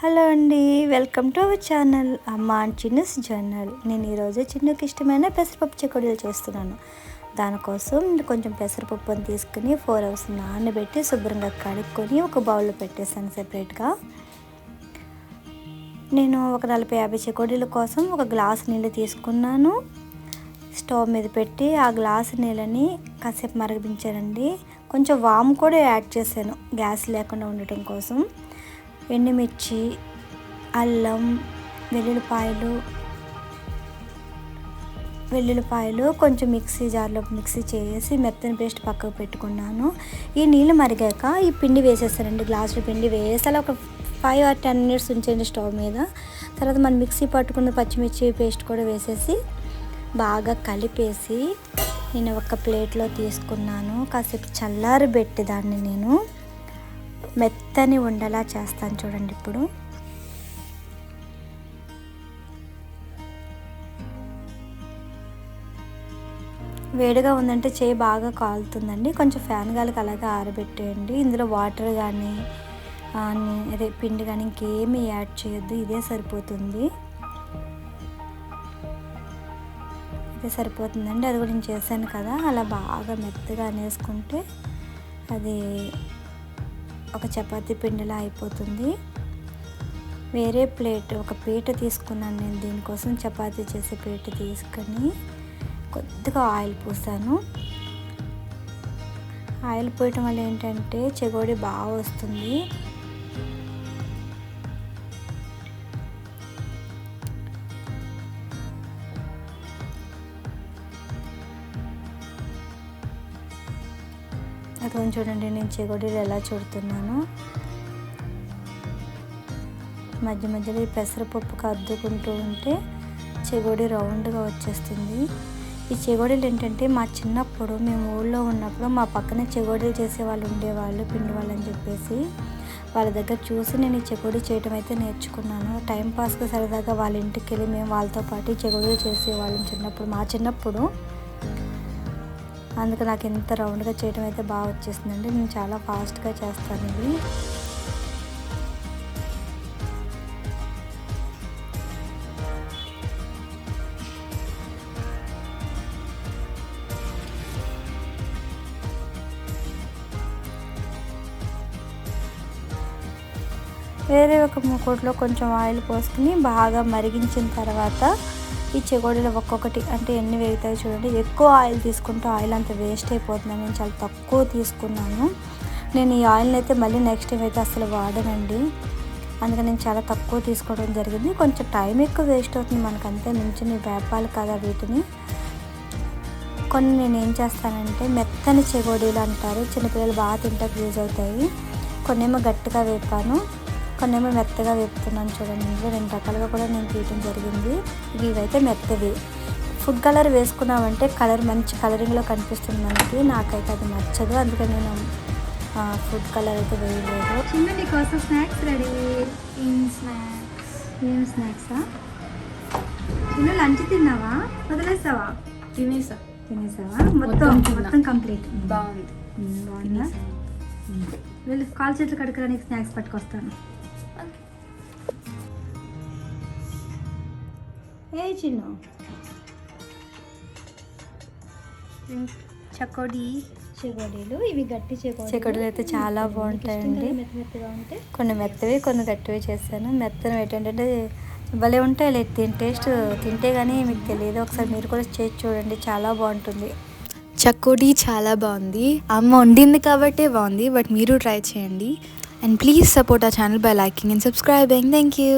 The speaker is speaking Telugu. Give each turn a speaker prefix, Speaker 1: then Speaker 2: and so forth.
Speaker 1: హలో అండి, వెల్కమ్ టు అవర్ ఛానల్ అమ్మ అండ్ చిన్నూస్ జర్నల్. నేను ఈరోజు చిన్నుకి ఇష్టమైన పెసరపప్పు చెకోడీలు చేస్తున్నాను. దానికోసం కొంచెం పెసరపప్పుని తీసుకుని 4 hours నానబెట్టి శుభ్రంగా కడుక్కొని ఒక బౌల్లో పెట్టేసాను సెపరేట్గా. నేను ఒక 40-50 చెకోడీల కోసం ఒక గ్లాస్ నీళ్ళు తీసుకున్నాను. స్టవ్ మీద పెట్టి ఆ గ్లాసు నీళ్ళని కాసేపు మరిగించానండి. కొంచెం వాము కూడా యాడ్ చేశాను గ్యాస్ లేకుండా ఉండటం కోసం. ఎండుమిర్చి, అల్లం, వెల్లుల్లిపాయలు కొంచెం మిక్సీ జార్లో మిక్సీ చేసి మెత్తని పేస్ట్ పక్కకు పెట్టుకున్నాను. ఈ నీళ్ళు మరిగాక ఈ పిండి వేసేసానండి. గ్లాసులో పిండి వేసి అలా ఒక 5 or 10 minutes ఉంచండి స్టవ్ మీద. తర్వాత మనం మిక్సీ పట్టుకున్న పచ్చిమిర్చి పేస్ట్ కూడా వేసేసి బాగా కలిపేసి నేను ఒక ప్లేట్లో తీసుకున్నాను. కాసేపు చల్లారబెట్టి దాన్ని నేను మెత్తని ఉండలా చేస్తాను చూడండి. ఇప్పుడు వేడిగా ఉందంటే చేయి బాగా కాలుతుందండి. కొంచెం ఫ్యాన్ గాలికి అలాగే ఆరబెట్టేయండి. ఇందులో వాటర్ కానీ అదే పిండి కానీ ఇంకేమీ యాడ్ చేయొద్దు. ఇదే సరిపోతుందండి. అది కూడా నేను చేశాను కదా, అలా బాగా మెత్తగా అనేసుకుంటే అది ఒక చపాతీ పిండిలా అయిపోతుంది. వేరే ప్లేట్ ఒక పీట తీసుకున్నాను నేను దీనికోసం. చపాతీ చేసే పీట తీసుకొని కొద్దిగా ఆయిల్ పోసాను. ఆయిల్ పోయటం వల్ల ఏంటంటే చెకోడీ బాగా వస్తుంది. అక్కడ చూడండి, నేను చెకోడీలు ఎలా చుడుతున్నాను. మధ్య మధ్యలో ఈ పెసరపప్పుకి అద్దుకుంటూ ఉంటే చెకోడీ రౌండ్గా వచ్చేస్తుంది. ఈ చెకోడీలు ఏంటంటే మా చిన్నప్పుడు మేము ఊళ్ళో ఉన్నప్పుడు మా పక్కనే చెకోడీలు చేసే వాళ్ళు ఉండేవాళ్ళు, పిండి వాళ్ళు అని చెప్పేసి వాళ్ళ దగ్గర చూసి నేను ఈ చెకోడీ చేయడం అయితే నేర్చుకున్నాను. టైంపాస్గా సరదాగా వాళ్ళ ఇంటికి వెళ్ళి మేము వాళ్ళతో పాటు చెకోడీలు చేసేవాళ్ళం మా చిన్నప్పుడు. అందుకు నాకు ఎంత రౌండ్గా చేయడం అయితే బాగా వచ్చేసిందండి. నేను చాలా ఫాస్ట్గా చేస్తాను ఇది. వేరే ఒక మూకుడులో కొంచెం ఆయిల్ పోసుకుని బాగా మరిగించిన తర్వాత ఈ చెకోడీలు ఒక్కొక్కటి అంటే ఎన్ని వేగుతాయో చూడండి. ఎక్కువ ఆయిల్ తీసుకుంటే ఆయిల్ అంత వేస్ట్ అయిపోతుంది. నేను చాలా తక్కువ తీసుకున్నాను. నేను ఈ ఆయిల్ని అయితే మళ్ళీ నెక్స్ట్ టైం అయితే అసలు వాడనండి. అందుకని నేను చాలా తక్కువ తీసుకోవడం జరిగింది. కొంచెం టైం ఎక్కువ వేస్ట్ అవుతుంది మనకంతే, మించి వేపాలి కదా వీటిని. కొన్ని నేను ఏం చేస్తానంటే మెత్తని చెకోడీలు అంటారు, చిన్నపిల్లలు బాగా తింటాక యూజ్ అవుతాయి. కొన్నేమో గట్టిగా వేపాను, కొన్నేమో మెత్తగా వేపుతున్నాను చూడండి. ఇందులో 2 రకాలుగా కూడా నేను తీయటం జరిగింది. ఇవైతే మెత్తవి. ఫుడ్ కలర్ వేసుకున్నామంటే కలర్ మంచి కలరింగ్లో కనిపిస్తుంది మనకి. నాకైతే అది నచ్చదు, అందుకని నేను ఫుడ్ కలర్ అయితే వేయలేదు.
Speaker 2: చిన్న నీకోసం స్నాక్స్ రెడీ.
Speaker 1: ఏం స్నాక్సా? చిన్న లంచ్ తిన్నావా, వదిలేసావా? తినేసావా? మొత్తం కంప్లీట్. బాగుందా? వీళ్ళు కాల్ చేతులు కడుక్కోడానికి స్నాక్స్ పట్టుకొస్తాను. ఏ చిన్న చెకోడీలు ఇవి గట్టి చెకోడీలు అయితే చాలా బాగుంటాయండి. కొన్ని మెత్తవి కొన్ని గట్టివి చేశాను. మెత్తవి ఏంటంటే భలే ఉంటాయి. టేస్ట్ తింటే కానీ మీకు తెలియదు. ఒకసారి మీరు కూడా చేసి చూడండి, చాలా బాగుంటుంది.
Speaker 2: చకోడీ చాలా బాగుంది. అమ్మ వండింది కాబట్టి బాగుంది, బట్ మీరు ట్రై చేయండి. And please support our channel by liking and subscribing. Thank you.